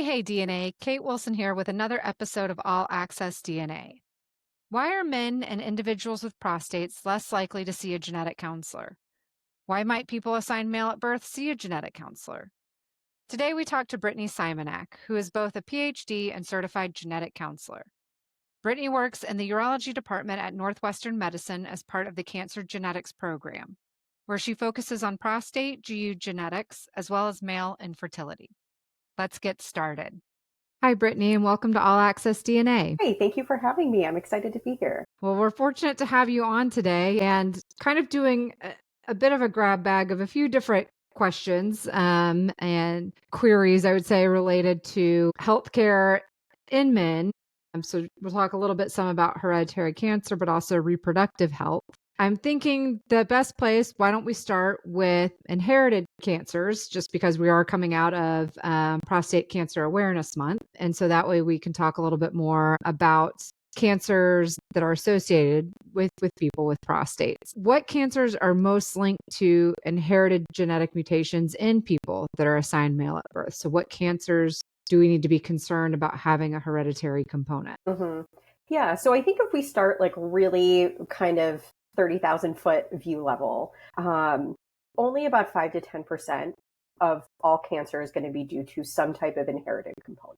Hey, DNA. Kate Wilson here with another episode of All Access DNA. Why are men and individuals with prostates less likely to see a genetic counselor? Why might people assigned male at birth see a genetic counselor? Today we talk to Brittany Szymaniak, who is both a PhD and certified genetic counselor. Brittany works in the urology department at Northwestern Medicine as part of the Cancer Genetics Program, where she focuses on prostate GU genetics as well as male infertility. Let's get started. Hi, Brittany, and welcome to All Access DNA. Hey, thank you for having me. I'm excited to be here. Well, we're fortunate to have you on today and kind of doing a bit of a grab bag of a few different questions and queries, I would say, related to healthcare in men. So we'll talk a little bit some about hereditary cancer, but also reproductive health. I'm thinking the best place, why don't we start with inherited cancers, just because we are coming out of Prostate Cancer Awareness Month. And so that way we can talk a little bit more about cancers that are associated with people with prostates. What cancers are most linked to inherited genetic mutations in people that are assigned male at birth? So what cancers do we need to be concerned about having a hereditary component? Yeah, so I think if we start like really kind of 30,000-foot view level, only about 5 to 10% of all cancer is going to be due to some type of inherited component.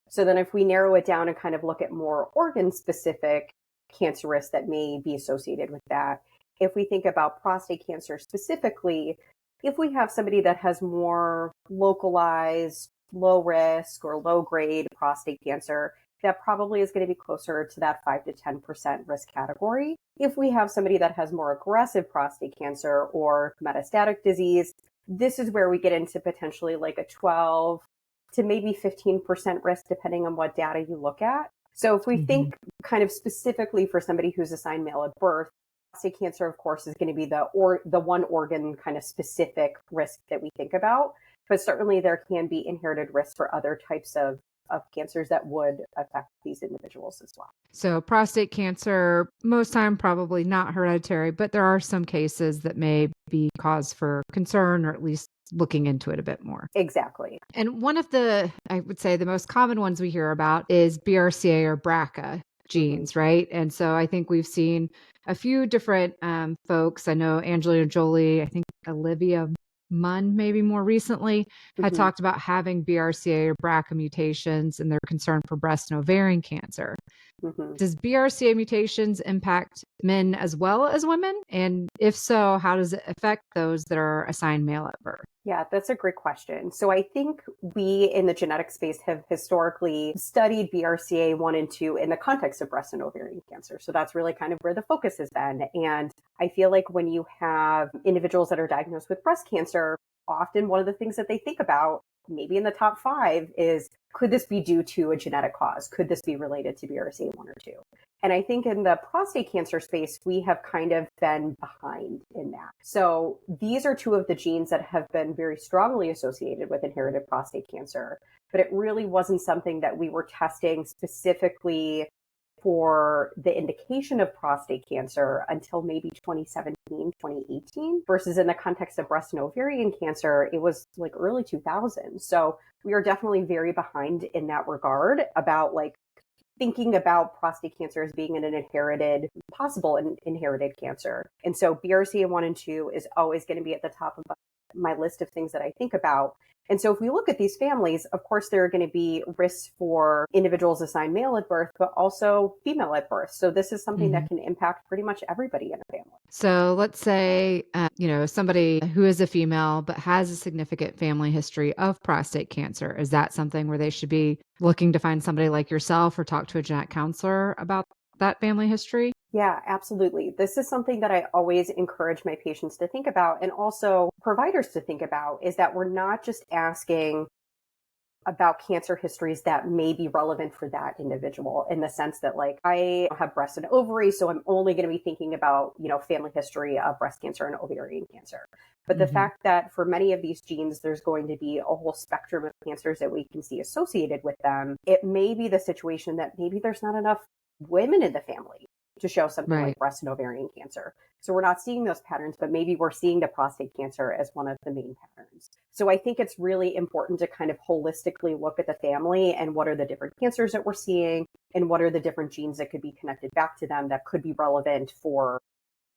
So then if we narrow it down and kind of look at more organ-specific cancer risks that may be associated with that, if we think about prostate cancer specifically, if we have somebody that has more localized, low risk or low grade prostate cancer, that probably is going to be closer to that 5 to 10% risk category. If we have somebody that has more aggressive prostate cancer or metastatic disease, this is where we get into potentially like a 12 to maybe 15% risk, depending on what data you look at. So if we think kind of specifically for somebody who's assigned male at birth, prostate cancer, of course, is going to be the one organ kind of specific risk that we think about. But certainly there can be inherited risk for other types of cancers that would affect these individuals as well. So prostate cancer, most time probably not hereditary, but there are some cases that may be cause for concern or at least looking into it a bit more. Exactly. And one of the, I would say the most common ones we hear about is BRCA or BRCA genes, right? And so I think we've seen a few different folks. I know Angelina Jolie, I think Olivia Munn, maybe more recently, had talked about having BRCA or BRCA mutations and their concern for breast and ovarian cancer. Does BRCA mutations impact men as well as women? And if so, how does it affect those that are assigned male at birth? Yeah, that's a great question. So I think we in the genetic space have historically studied BRCA1 and 2 in the context of breast and ovarian cancer. So that's really kind of where the focus has been. And I feel like when you have individuals that are diagnosed with breast cancer, often one of the things that they think about, maybe in the top 5, is could this be due to a genetic cause? Could this be related to BRCA1 or 2? And I think in the prostate cancer space, we have kind of been behind in that. So these are 2 of the genes that have been very strongly associated with inherited prostate cancer, but it really wasn't something that we were testing specifically for the indication of prostate cancer until maybe 2017, 2018, versus in the context of breast and ovarian cancer, it was like early 2000s. So we are definitely very behind in that regard about like thinking about prostate cancer as being possible inherited cancer. And so BRCA1 and 2 is always going to be at the top of my list of things that I think about. And so if we look at these families, of course, there are going to be risks for individuals assigned male at birth, but also female at birth. So this is something that can impact pretty much everybody in a family. So let's say, somebody who is a female but has a significant family history of prostate cancer. Is that something where they should be looking to find somebody like yourself or talk to a genetic counselor about that family history? Yeah, absolutely. This is something that I always encourage my patients to think about and also providers to think about, is that we're not just asking about cancer histories that may be relevant for that individual, in the sense that like I have breast and ovary, so I'm only going to be thinking about, family history of breast cancer and ovarian cancer. But the fact that for many of these genes, there's going to be a whole spectrum of cancers that we can see associated with them, it may be the situation that maybe there's not enough women in the family to show something Right. like breast and ovarian cancer. So we're not seeing those patterns, but maybe we're seeing the prostate cancer as one of the main patterns. So I think it's really important to kind of holistically look at the family and what are the different cancers that we're seeing and what are the different genes that could be connected back to them that could be relevant for,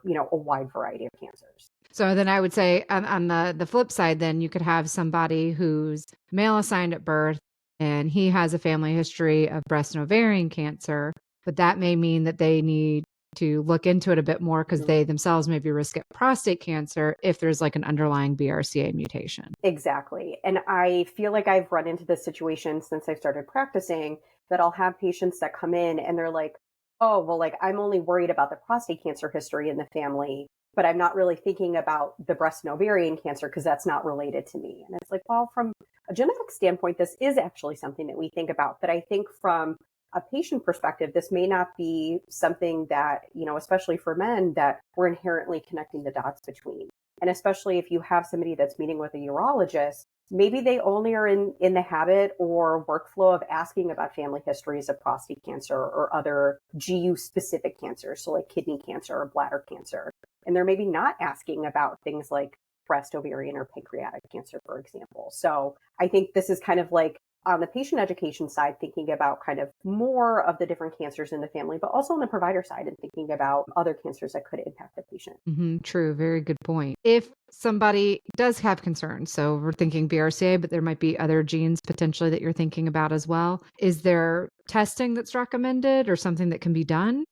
a wide variety of cancers. So then I would say on the flip side, then you could have somebody who's male assigned at birth and he has a family history of breast and ovarian cancer, but that may mean that they need to look into it a bit more because they themselves may be risk at prostate cancer if there's like an underlying BRCA mutation. Exactly. And I feel like I've run into this situation since I started practicing that I'll have patients that come in and they're like, oh, well, like I'm only worried about the prostate cancer history in the family, but I'm not really thinking about the breast and ovarian cancer because that's not related to me. And it's like, well, from a genetic standpoint, this is actually something that we think about. But I think from a patient perspective, this may not be something that, especially for men, that we're inherently connecting the dots between. And especially if you have somebody that's meeting with a urologist, maybe they only are in the habit or workflow of asking about family histories of prostate cancer or other GU specific cancers, so like kidney cancer or bladder cancer. And they're maybe not asking about things like breast, ovarian, or pancreatic cancer, for example. So I think this is kind of like on the patient education side, thinking about kind of more of the different cancers in the family, but also on the provider side and thinking about other cancers that could impact the patient. True. Very good point. If somebody does have concerns, so we're thinking BRCA, but there might be other genes potentially that you're thinking about as well. Is there testing that's recommended or something that can be done?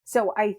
So I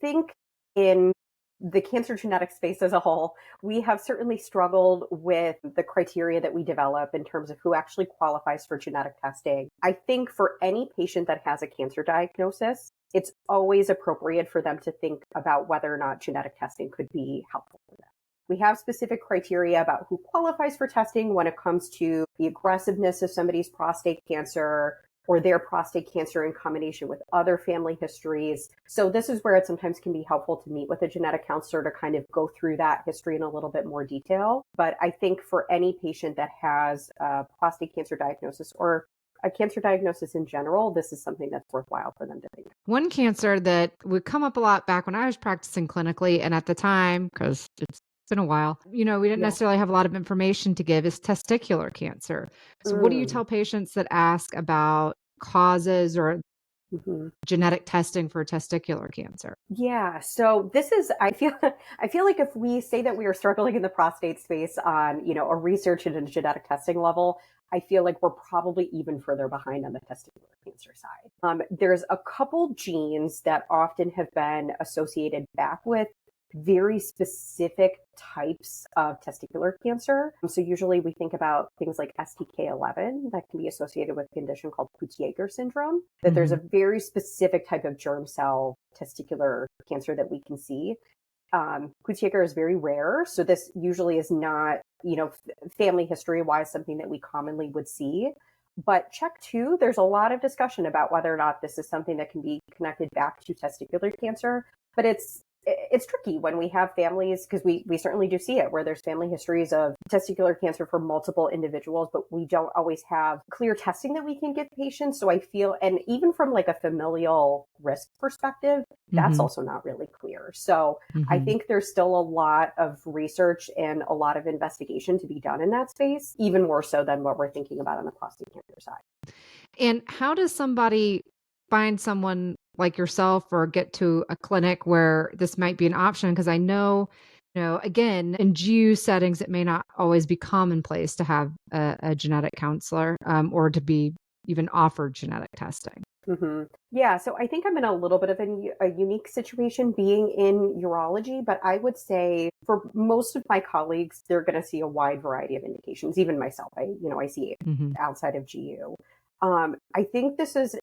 think in the cancer genetic space as a whole, we have certainly struggled with the criteria that we develop in terms of who actually qualifies for genetic testing. I think for any patient that has a cancer diagnosis, it's always appropriate for them to think about whether or not genetic testing could be helpful for them. We have specific criteria about who qualifies for testing when it comes to the aggressiveness of somebody's prostate cancer, or their prostate cancer in combination with other family histories. So this is where it sometimes can be helpful to meet with a genetic counselor to kind of go through that history in a little bit more detail. But I think for any patient that has a prostate cancer diagnosis or a cancer diagnosis in general, this is something that's worthwhile for them to think of. One cancer that would come up a lot back when I was practicing clinically, and at the time, because it's been a while, we didn't necessarily have a lot of information to give, is testicular cancer. So what do you tell patients that ask about causes or genetic testing for testicular cancer? Yeah, so this is, I feel like if we say that we are struggling in the prostate space on, a research and a genetic testing level, I feel like we're probably even further behind on the testicular cancer side. There's a couple genes that often have been associated back with very specific types of testicular cancer. So usually we think about things like STK11 that can be associated with a condition called Peutz-Jeghers syndrome, that there's a very specific type of germ cell testicular cancer that we can see. Peutz-Jeghers is very rare. So this usually is not, family history wise, something that we commonly would see. But CHEK2, there's a lot of discussion about whether or not this is something that can be connected back to testicular cancer. But it's tricky when we have families, because we certainly do see it, where there's family histories of testicular cancer for multiple individuals, but we don't always have clear testing that we can give patients. So I feel, and even from like a familial risk perspective, that's also not really clear. So I think there's still a lot of research and a lot of investigation to be done in that space, even more so than what we're thinking about on the prostate cancer side. And how does somebody find someone like yourself or get to a clinic where this might be an option? Because I know, again, in GU settings, it may not always be commonplace to have a genetic counselor or to be even offered genetic testing. Yeah, so I think I'm in a little bit of a unique situation being in urology, but I would say for most of my colleagues, they're going to see a wide variety of indications. Even myself, I see it outside of GU. I think this is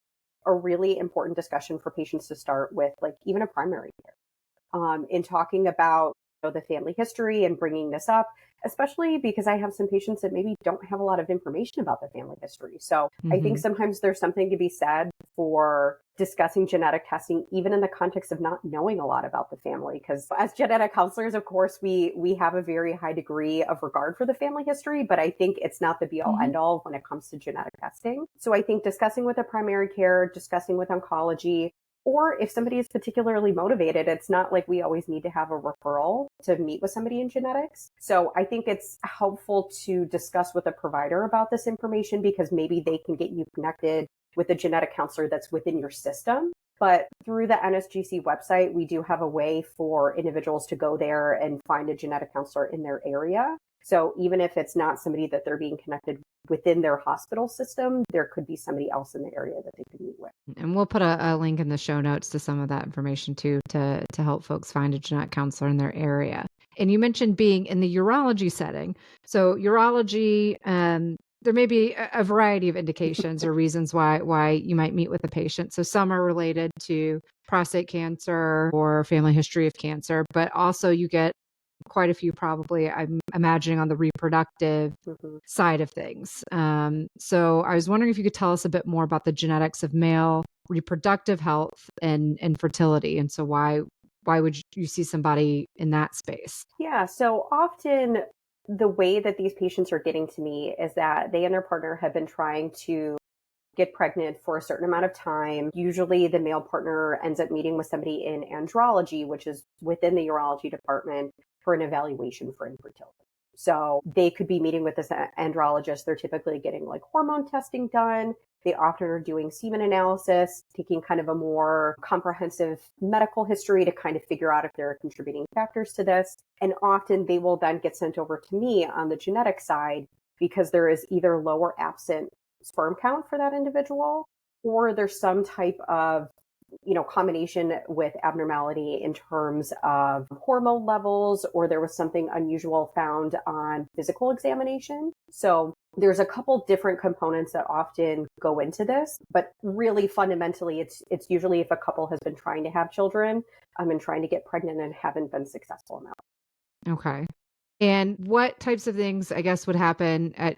a really important discussion for patients to start with, like even a primary care, in talking about the family history and bringing this up, especially because I have some patients that maybe don't have a lot of information about the family history. So I think sometimes there's something to be said for discussing genetic testing, even in the context of not knowing a lot about the family. Because as genetic counselors, of course, we have a very high degree of regard for the family history, but I think it's not the be all end all when it comes to genetic testing. So I think discussing with a primary care, discussing with oncology, Or if somebody is particularly motivated, it's not like we always need to have a referral to meet with somebody in genetics. So I think it's helpful to discuss with a provider about this information because maybe they can get you connected with a genetic counselor that's within your system. But through the NSGC website, we do have a way for individuals to go there and find a genetic counselor in their area. So even if it's not somebody that they're being connected within their hospital system, there could be somebody else in the area that they could meet with. And we'll put a link in the show notes to some of that information too, to help folks find a genetic counselor in their area. And you mentioned being in the urology setting. So urology, there may be a variety of indications or reasons why you might meet with a patient. So some are related to prostate cancer or family history of cancer, but also you get quite a few probably, I'm imagining, on the reproductive side of things. So I was wondering if you could tell us a bit more about the genetics of male reproductive health and fertility. And so why would you see somebody in that space? Yeah, so often the way that these patients are getting to me is that they and their partner have been trying to get pregnant for a certain amount of time. Usually the male partner ends up meeting with somebody in andrology, which is within the urology department, for an evaluation for infertility. So they could be meeting with this andrologist. They're typically getting like hormone testing done. They often are doing semen analysis, taking kind of a more comprehensive medical history to kind of figure out if there are contributing factors to this. And often they will then get sent over to me on the genetic side because there is either low or absent sperm count for that individual, or there's some type of combination with abnormality in terms of hormone levels, or there was something unusual found on physical examination. So there's a couple different components that often go into this, but really fundamentally, it's usually if a couple has been trying to have children and trying to get pregnant and haven't been successful enough. Okay. And what types of things, I guess, would happen at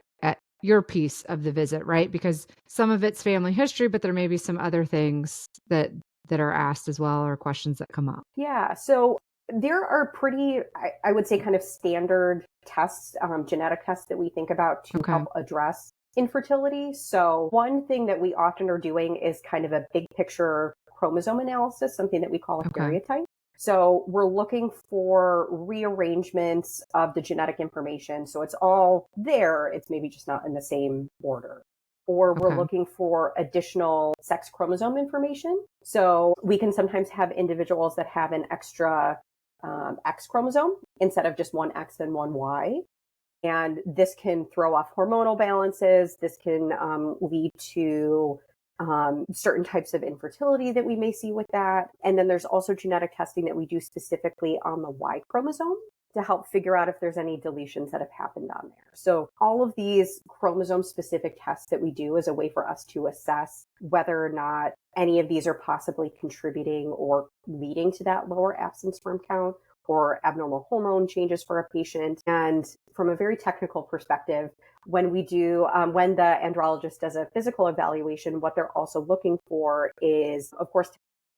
your piece of the visit, right? Because some of it's family history, but there may be some other things that are asked as well, or questions that come up. Yeah. So there are pretty, I would say, kind of standard tests, genetic tests that we think about to help address infertility. So one thing that we often are doing is kind of a big picture chromosome analysis, something that we call a karyotype. So we're looking for rearrangements of the genetic information. So it's all there. It's maybe just not in the same order. Or we're looking for additional sex chromosome information. So we can sometimes have individuals that have an extra X chromosome instead of just one X and one Y. And this can throw off hormonal balances. This can lead to certain types of infertility that we may see with that. And then there's also genetic testing that we do specifically on the Y chromosome to help figure out if there's any deletions that have happened on there. So all of these chromosome specific tests that we do is a way for us to assess whether or not any of these are possibly contributing or leading to that lower absent sperm count or abnormal hormone changes for a patient. And from a very technical perspective, when we do, when the andrologist does a physical evaluation, what they're also looking for is, of course,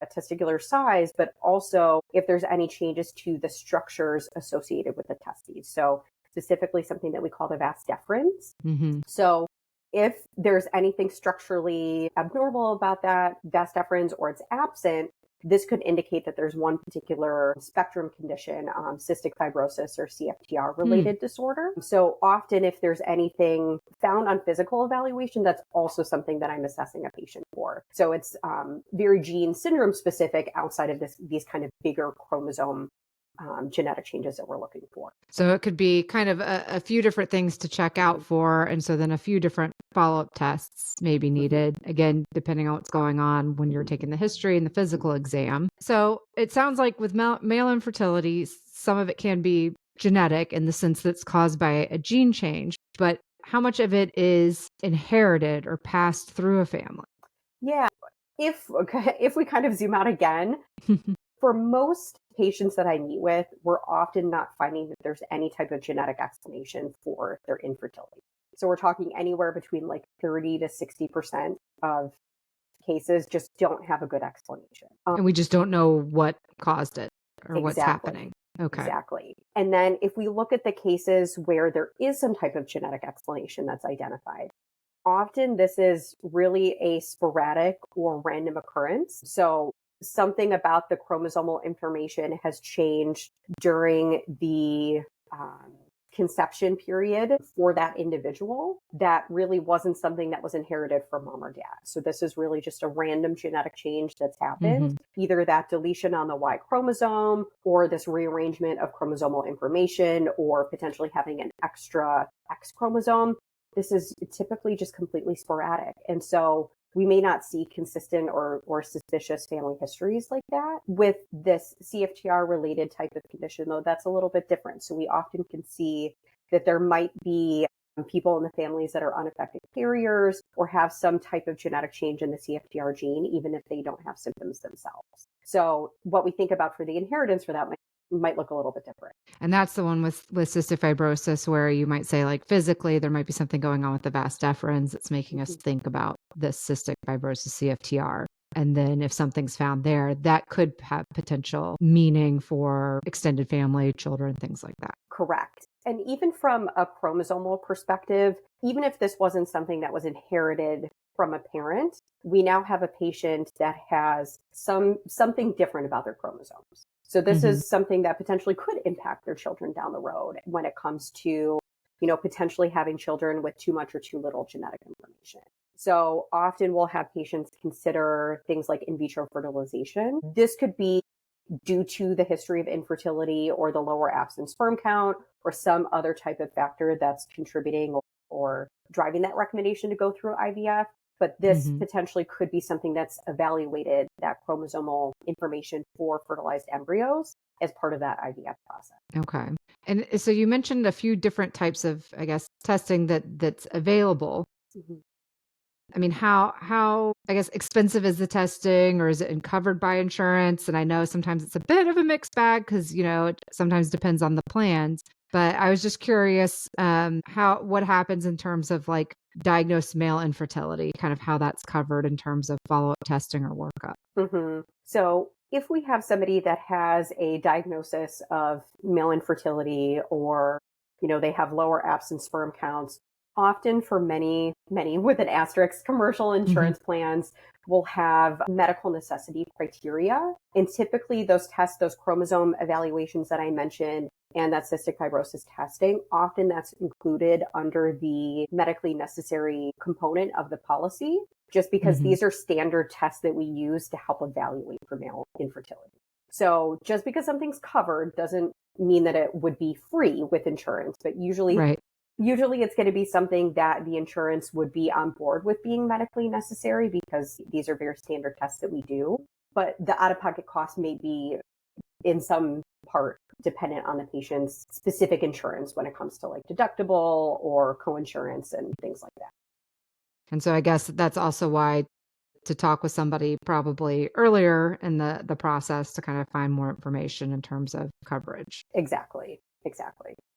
a testicular size, but also if there's any changes to the structures associated with the testes. So specifically something that we call the vas deferens. So if there's anything structurally abnormal about that vas deferens or it's absent, this could indicate that there's one particular spectrum condition, cystic fibrosis or CFTR related disorder. So often if there's anything found on physical evaluation, that's also something that I'm assessing a patient for. So it's very gene syndrome specific outside of these kind of bigger chromosome genetic changes that we're looking for. So it could be kind of a few different things to check out for. And so then a few different follow-up tests may be needed, again, depending on what's going on when you're taking the history and the physical exam. So it sounds like with male infertility, some of it can be genetic in the sense that it's caused by a gene change, but how much of it is inherited or passed through a family? Yeah. If we kind of zoom out again, for most patients that I meet with, we're often not finding that there's any type of genetic explanation for their infertility. So we're talking anywhere between like 30 to 60% of cases just don't have a good explanation. And we just don't know what caused it or what's happening. Okay. Exactly. And then if we look at the cases where there is some type of genetic explanation that's identified, often this is really a sporadic or random occurrence. So something about the chromosomal information has changed during the conception period for that individual that really wasn't something that was inherited from mom or dad. So this is really just a random genetic change that's happened, either that deletion on the Y chromosome or this rearrangement of chromosomal information or potentially having an extra X chromosome. This is typically just completely sporadic. And so we may not see consistent or suspicious family histories like that. With this CFTR related type of condition, though, that's a little bit different. So we often can see that there might be people in the families that are unaffected carriers or have some type of genetic change in the CFTR gene, even if they don't have symptoms themselves. So what we think about for the inheritance for that might look a little bit different. And that's the one with cystic fibrosis where you might say, like, physically there might be something going on with the vas deferens that's making us think about this cystic fibrosis CFTR. And then if something's found there, that could have potential meaning for extended family, children, things like that. Correct. And even from a chromosomal perspective, even if this wasn't something that was inherited from a parent, we now have a patient that has something different about their chromosomes. So this is something that potentially could impact their children down the road when it comes to, potentially having children with too much or too little genetic information. So often we'll have patients consider things like in vitro fertilization. This could be due to the history of infertility or the lower absent sperm count or some other type of factor that's contributing or driving that recommendation to go through IVF. But this potentially could be something that's evaluated, that chromosomal information for fertilized embryos as part of that IVF process. Okay. And so you mentioned a few different types of, I guess, testing that's available. I mean, how I guess expensive is the testing, or is it covered by insurance? And I know sometimes it's a bit of a mixed bag because, it sometimes depends on the plans. But I was just curious what happens in terms of like diagnosed male infertility, kind of how that's covered in terms of follow-up testing or workup. So if we have somebody that has a diagnosis of male infertility or, they have lower absent sperm counts, often for many with an asterisk, commercial insurance plans will have medical necessity criteria. And typically those tests, those chromosome evaluations that I mentioned, and that cystic fibrosis testing, often that's included under the medically necessary component of the policy, just because these are standard tests that we use to help evaluate for male infertility. So just because something's covered doesn't mean that it would be free with insurance, but usually it's going to be something that the insurance would be on board with being medically necessary because these are very standard tests that we do. But the out-of-pocket cost may be in some part dependent on the patient's specific insurance when it comes to like deductible or coinsurance and things like that. And so I guess that's also why to talk with somebody probably earlier in the process to kind of find more information in terms of coverage. Exactly.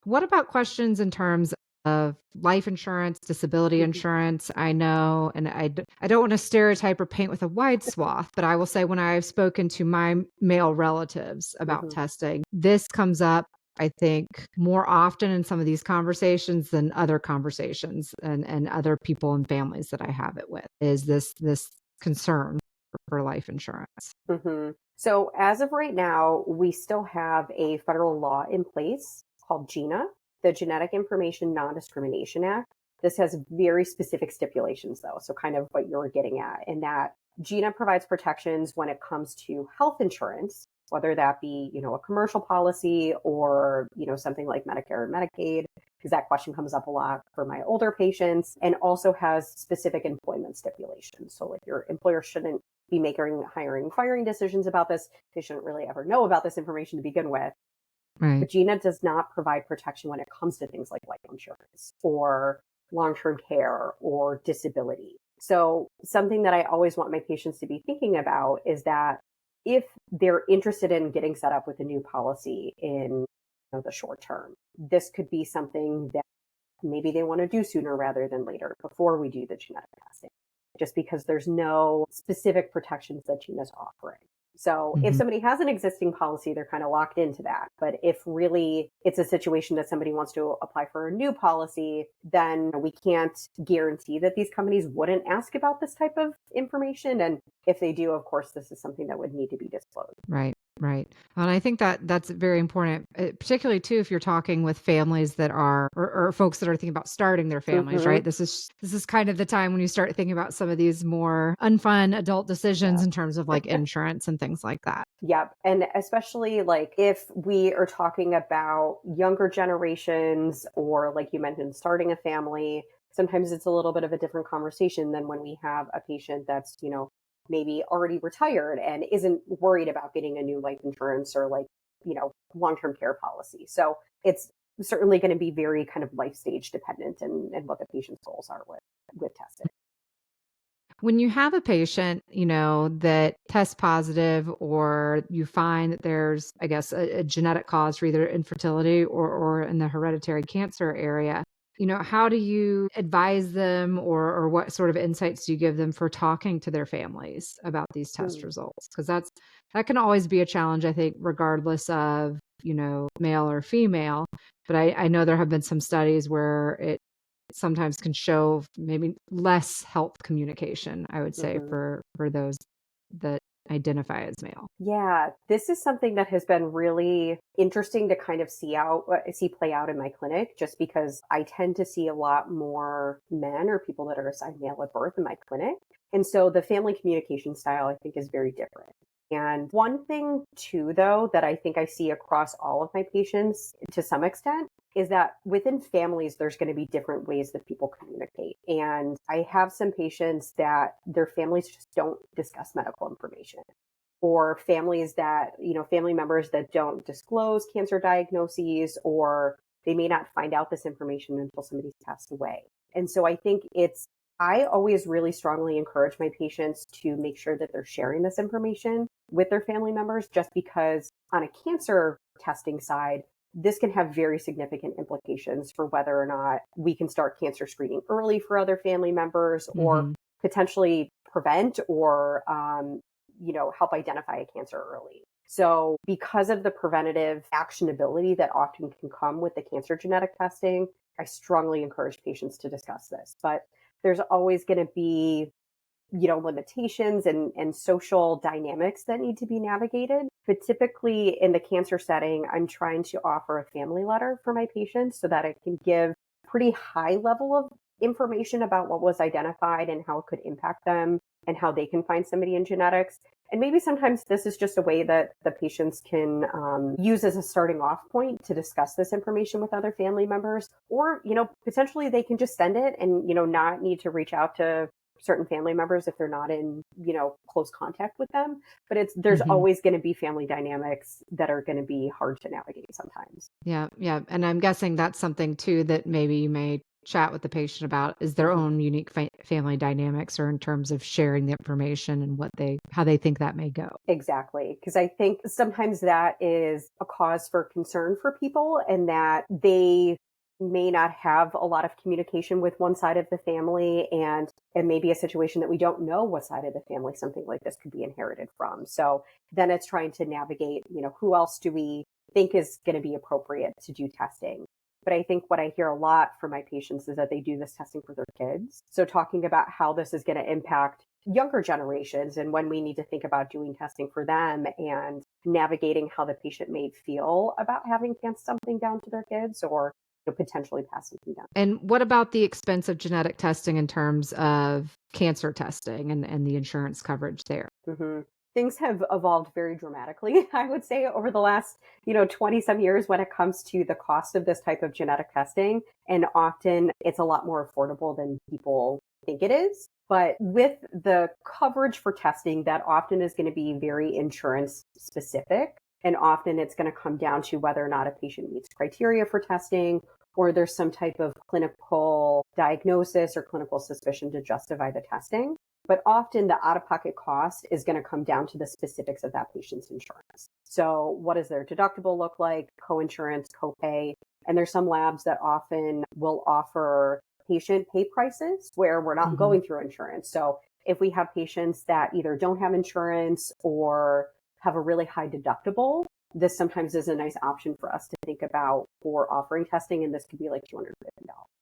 What about questions in terms of life insurance, disability insurance? I know, and I don't want to stereotype or paint with a wide swath, but I will say when I've spoken to my male relatives about testing, this comes up, I think, more often in some of these conversations than other conversations and other people and families that I have it with, is this concern for life insurance. So as of right now, we still have a federal law in place called GINA, the Genetic Information Non-Discrimination Act. This has very specific stipulations, though. So kind of what you're getting at, in that GINA provides protections when it comes to health insurance, whether that be, a commercial policy or, something like Medicare and Medicaid, because that question comes up a lot for my older patients, and also has specific employment stipulations. So like your employer shouldn't be making hiring, firing decisions about this. They shouldn't really ever know about this information to begin with. Right. But GINA does not provide protection when it comes to things like life insurance or long-term care or disability. So something that I always want my patients to be thinking about is that if they're interested in getting set up with a new policy in the short term, this could be something that maybe they want to do sooner rather than later before we do the genetic testing, just because there's no specific protections that GINA is offering. So if somebody has an existing policy, they're kind of locked into that. But if really it's a situation that somebody wants to apply for a new policy, then we can't guarantee that these companies wouldn't ask about this type of information. And if they do, of course, this is something that would need to be disclosed. Right. Right. And I think that that's very important, particularly too, if you're talking with families that are, or folks that are thinking about starting their families, right? This is kind of the time when you start thinking about some of these more unfun adult decisions in terms of like insurance and things like that. Yep. And especially like if we are talking about younger generations or like you mentioned, starting a family, sometimes it's a little bit of a different conversation than when we have a patient that's, maybe already retired and isn't worried about getting a new life insurance or like, long-term care policy. So it's certainly going to be very kind of life stage dependent and what the patient's goals are with testing. When you have a patient, that tests positive or you find that there's, I guess, a genetic cause for either infertility or in the hereditary cancer area, how do you advise them or what sort of insights do you give them for talking to their families about these test results? Because that can always be a challenge, I think, regardless of, male or female. But I know there have been some studies where it sometimes can show maybe less health communication, I would say, for those that identify as male. Yeah, this is something that has been really interesting to kind of see play out in my clinic, just because I tend to see a lot more men or people that are assigned male at birth in my clinic. And so the family communication style, I think, is very different. And one thing too, though, that I think I see across all of my patients to some extent is that within families, there's going to be different ways that people communicate. And I have some patients that their families just don't discuss medical information, or families that, family members that don't disclose cancer diagnoses, or they may not find out this information until somebody's passed away. And so I think I always really strongly encourage my patients to make sure that they're sharing this information with their family members, just because on a cancer testing side, this can have very significant implications for whether or not we can start cancer screening early for other family members, or potentially prevent or, help identify a cancer early. So because of the preventative actionability that often can come with the cancer genetic testing, I strongly encourage patients to discuss this. But there's always going to be, limitations and social dynamics that need to be navigated. But typically in the cancer setting, I'm trying to offer a family letter for my patients so that I can give pretty high level of information about what was identified and how it could impact them and how they can find somebody in genetics. And maybe sometimes this is just a way that the patients can use as a starting off point to discuss this information with other family members, or, potentially they can just send it and, not need to reach out to certain family members if they're not in, close contact with them. But there's always going to be family dynamics that are going to be hard to navigate sometimes. Yeah. Yeah. And I'm guessing that's something too that maybe you may chat with the patient about, is their own unique family dynamics, or in terms of sharing the information and how they think that may go. Exactly. Because I think sometimes that is a cause for concern for people, and that they may not have a lot of communication with one side of the family, and it may be a situation that we don't know what side of the family something like this could be inherited from. So then it's trying to navigate, who else do we think is going to be appropriate to do testing. But I think what I hear a lot from my patients is that they do this testing for their kids. So talking about how this is going to impact younger generations and when we need to think about doing testing for them, and navigating how the patient may feel about having passed something down to their kids, or potentially pass something down. And what about the expense of genetic testing in terms of cancer testing and the insurance coverage there? Things have evolved very dramatically, I would say, over the last, 20 some years when it comes to the cost of this type of genetic testing. And often it's a lot more affordable than people think it is. But with the coverage for testing, that often is going to be very insurance specific. And often it's going to come down to whether or not a patient meets criteria for testing, or there's some type of clinical diagnosis or clinical suspicion to justify the testing. But often the out-of-pocket cost is going to come down to the specifics of that patient's insurance. So what does their deductible look like, coinsurance, copay? And there's some labs that often will offer patient pay prices where we're not going through insurance. So if we have patients that either don't have insurance, or have a really high deductible, this sometimes is a nice option for us to think about for offering testing. And this could be like $250.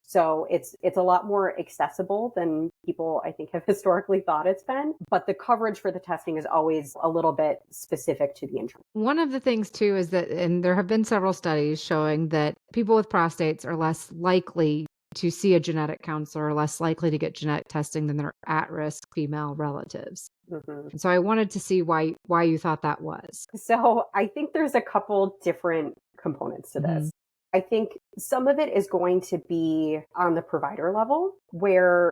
So it's a lot more accessible than people, I think, have historically thought it's been. But the coverage for the testing is always a little bit specific to the intern. One of the things too is that, and there have been several studies showing that people with prostates are less likely to see a genetic counselor, less likely to get genetic testing than their at-risk female relatives. Mm-hmm. And so I wanted to see why you thought that was. So I think there's a couple different components to this. I think some of it is going to be on the provider level, where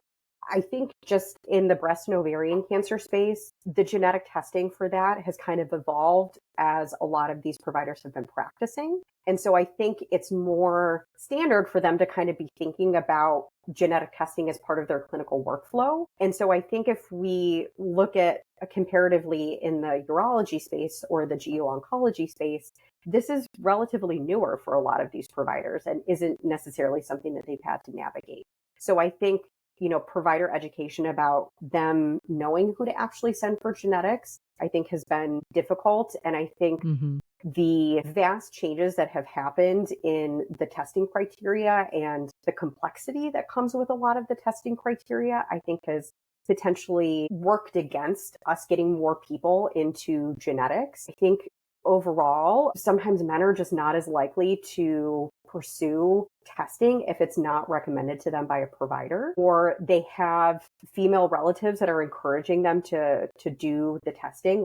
I think just in the breast and ovarian cancer space, the genetic testing for that has kind of evolved as a lot of these providers have been practicing. And so I think it's more standard for them to kind of be thinking about genetic testing as part of their clinical workflow. And so I think if we look at comparatively in the urology space or the GU-oncology space, this is relatively newer for a lot of these providers and isn't necessarily something that they've had to navigate. So I think, provider education about them knowing who to actually send for genetics, I think has been difficult. And I think the vast changes that have happened in the testing criteria and the complexity that comes with a lot of the testing criteria, I think has potentially worked against us getting more people into genetics. I think overall, sometimes men are just not as likely to pursue testing if it's not recommended to them by a provider, or they have female relatives that are encouraging them to do the testing.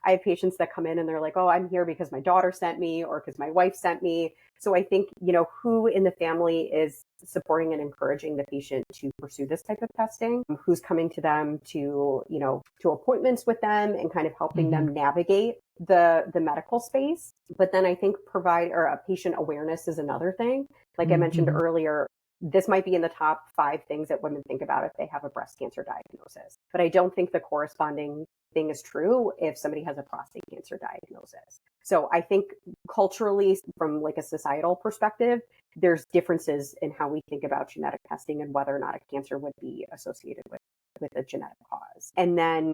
I have patients that come in and they're like, oh, I'm here because my daughter sent me or because my wife sent me. So I think, who in the family is supporting and encouraging the patient to pursue this type of testing, who's coming to them to appointments with them and kind of helping them navigate the medical space. But then I think patient awareness is another thing. Like I mentioned earlier, this might be in the top 5 things that women think about if they have a breast cancer diagnosis. But I don't think the corresponding thing is true if somebody has a prostate cancer diagnosis. So I think culturally, from like a societal perspective, there's differences in how we think about genetic testing and whether or not a cancer would be associated with a genetic cause. And then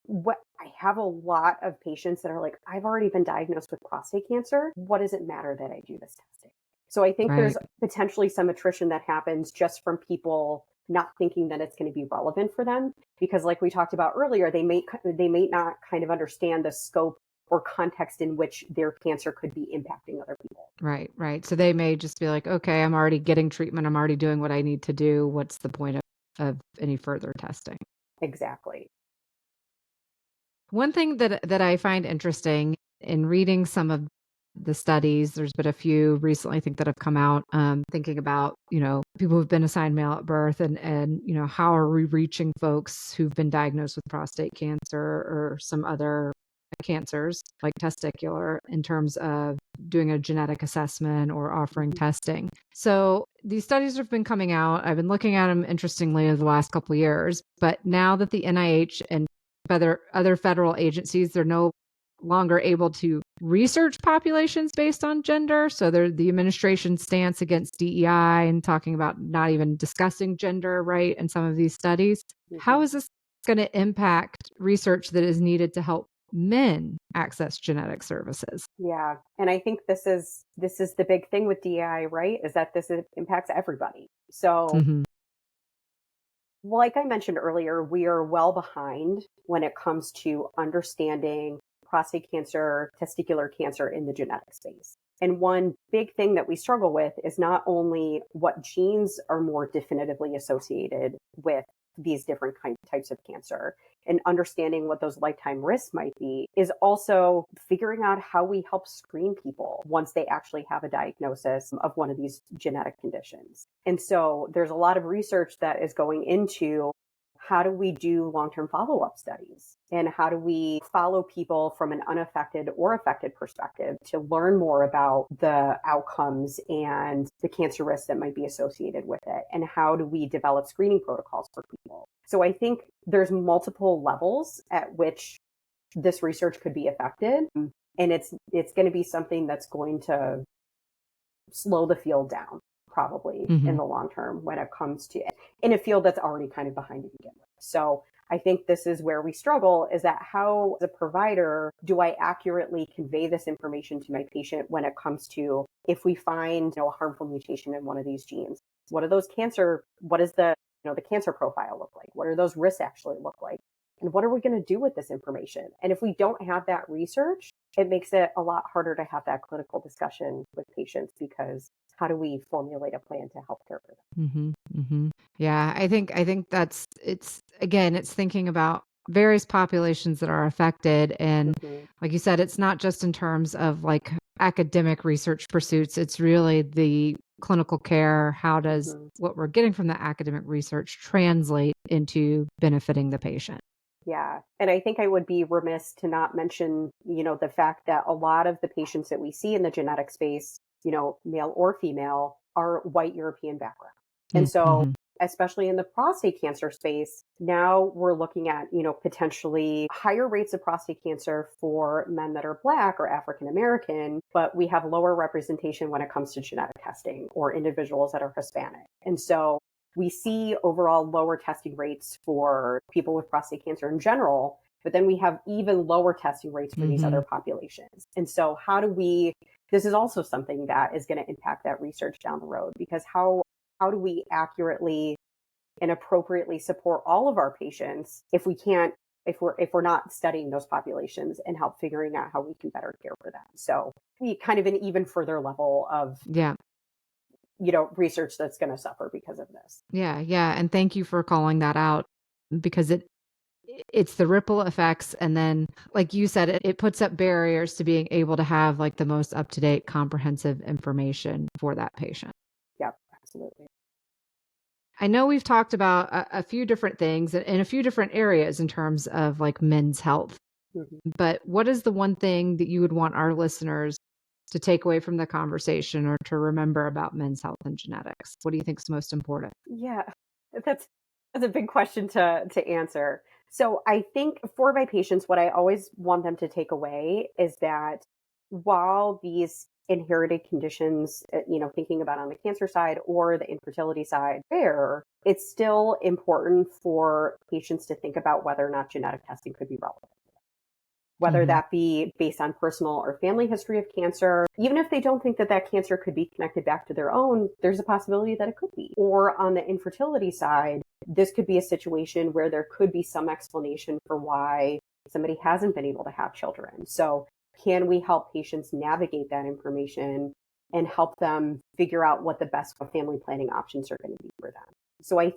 I have a lot of patients that are like, I've already been diagnosed with prostate cancer. What does it matter that I do this testing? So I think there's potentially some attrition that happens just from people not thinking that it's going to be relevant for them, because like we talked about earlier, they may not kind of understand the scope or context in which their cancer could be impacting other people. Right. So they may just be like, okay, I'm already getting treatment. I'm already doing what I need to do. What's the point of any further testing? Exactly. One thing that I find interesting in reading some of the studies, there's been a few recently, I think, that have come out, thinking about, people who've been assigned male at birth and, how are we reaching folks who've been diagnosed with prostate cancer or some other cancers like testicular in terms of doing a genetic assessment or offering testing. So these studies have been coming out. I've been looking at them interestingly over the last couple of years, but now that the NIH and other federal agencies, they're no longer able to research populations based on gender. So the administration's stance against DEI and talking about not even discussing gender, right, in some of these studies. How is this going to impact research that is needed to help men access genetic services? Yeah. And I think this is the big thing with DEI, right? Is that this impacts everybody. So like I mentioned earlier, we are well behind when it comes to understanding prostate cancer, testicular cancer in the genetic space. And one big thing that we struggle with is not only what genes are more definitively associated with these different types of cancer and understanding what those lifetime risks might be, is also figuring out how we help screen people once they actually have a diagnosis of one of these genetic conditions. And so there's a lot of research that is going into how do we do long-term follow-up studies? And how do we follow people from an unaffected or affected perspective to learn more about the outcomes and the cancer risks that might be associated with it? And how do we develop screening protocols for people? So I think there's multiple levels at which this research could be affected. And it's going to be something that's going to slow the field down, probably in the long term when it comes to in a field that's already kind of behind to begin with. So I think this is where we struggle, is that how, as a provider, do I accurately convey this information to my patient when it comes to, if we find, a harmful mutation in one of these genes? What is the cancer profile look like? What do those risks actually look like? And what are we going to do with this information? And if we don't have that research, it makes it a lot harder to have that clinical discussion with patients, because how do we formulate a plan to help care for them? Yeah, I think it's thinking about various populations that are affected. And like you said, it's not just in terms of like academic research pursuits. It's really the clinical care. How does what we're getting from the academic research translate into benefiting the patient? Yeah. And I think I would be remiss to not mention, the fact that a lot of the patients that we see in the genetic space, male or female, are white European background. And so, especially in the prostate cancer space, now we're looking at, potentially higher rates of prostate cancer for men that are Black or African American, but we have lower representation when it comes to genetic testing, or individuals that are Hispanic. And so we see overall lower testing rates for people with prostate cancer in general, but then we have even lower testing rates for these other populations. And so this is also something that is going to impact that research down the road, because how do we accurately and appropriately support all of our patients if we're not studying those populations and help figuring out how we can better care for them? So we kind of an even further level of research that's going to suffer because of this. Yeah. And thank you for calling that out, because it's the ripple effects. And then, like you said, it puts up barriers to being able to have like the most up-to-date comprehensive information for that patient. Yep, absolutely. I know we've talked about a few different things in a few different areas in terms of like men's health, but what is the one thing that you would want our listeners to take away from the conversation or to remember about men's health and genetics? What do you think is most important? Yeah, that's a big question to answer. So I think for my patients, what I always want them to take away is that while these inherited conditions, thinking about on the cancer side or the infertility side, it's still important for patients to think about whether or not genetic testing could be relevant. Whether that be based on personal or family history of cancer, even if they don't think that cancer could be connected back to their own, there's a possibility that it could be. Or on the infertility side, this could be a situation where there could be some explanation for why somebody hasn't been able to have children. So can we help patients navigate that information and help them figure out what the best family planning options are going to be for them? So I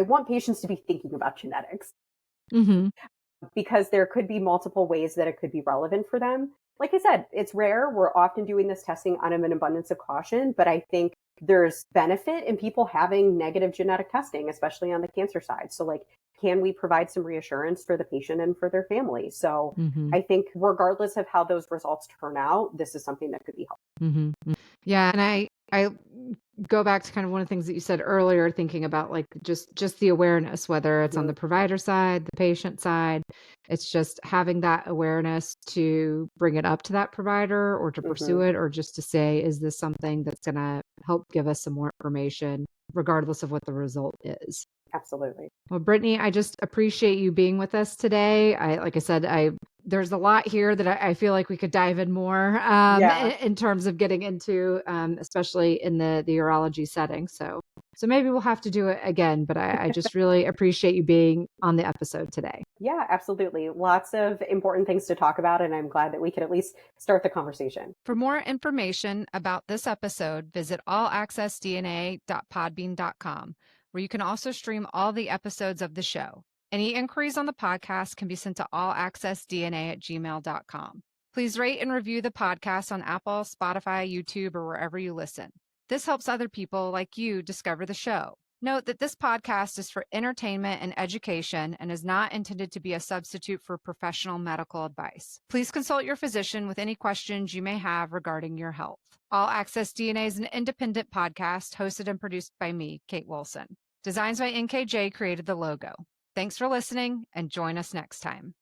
want patients to be thinking about genetics. Because there could be multiple ways that it could be relevant for them. Like I said, it's rare. We're often doing this testing out of an abundance of caution, but I think there's benefit in people having negative genetic testing, especially on the cancer side. So can we provide some reassurance for the patient and for their family? So I think regardless of how those results turn out, this is something that could be helpful. Yeah. And I go back to kind of one of the things that you said earlier, thinking about like just the awareness, whether it's on the provider side, the patient side, it's just having that awareness to bring it up to that provider or to pursue it, or just to say, is this something that's going to help give us some more information, regardless of what the result is? Absolutely. Well, Brittany, I just appreciate you being with us today. Like I said, there's a lot here that I feel like we could dive in more in terms of getting into, especially in the urology setting. So maybe we'll have to do it again, but I just really appreciate you being on the episode today. Yeah, absolutely. Lots of important things to talk about, and I'm glad that we could at least start the conversation. For more information about this episode, visit allaccessdna.podbean.com, where you can also stream all the episodes of the show. Any inquiries on the podcast can be sent to allaccessdna@gmail.com. Please rate and review the podcast on Apple, Spotify, YouTube, or wherever you listen. This helps other people like you discover the show. Note that this podcast is for entertainment and education and is not intended to be a substitute for professional medical advice. Please consult your physician with any questions you may have regarding your health. All Access DNA is an independent podcast hosted and produced by me, Kate Wilson. Designs by NKJ created the logo. Thanks for listening, and join us next time.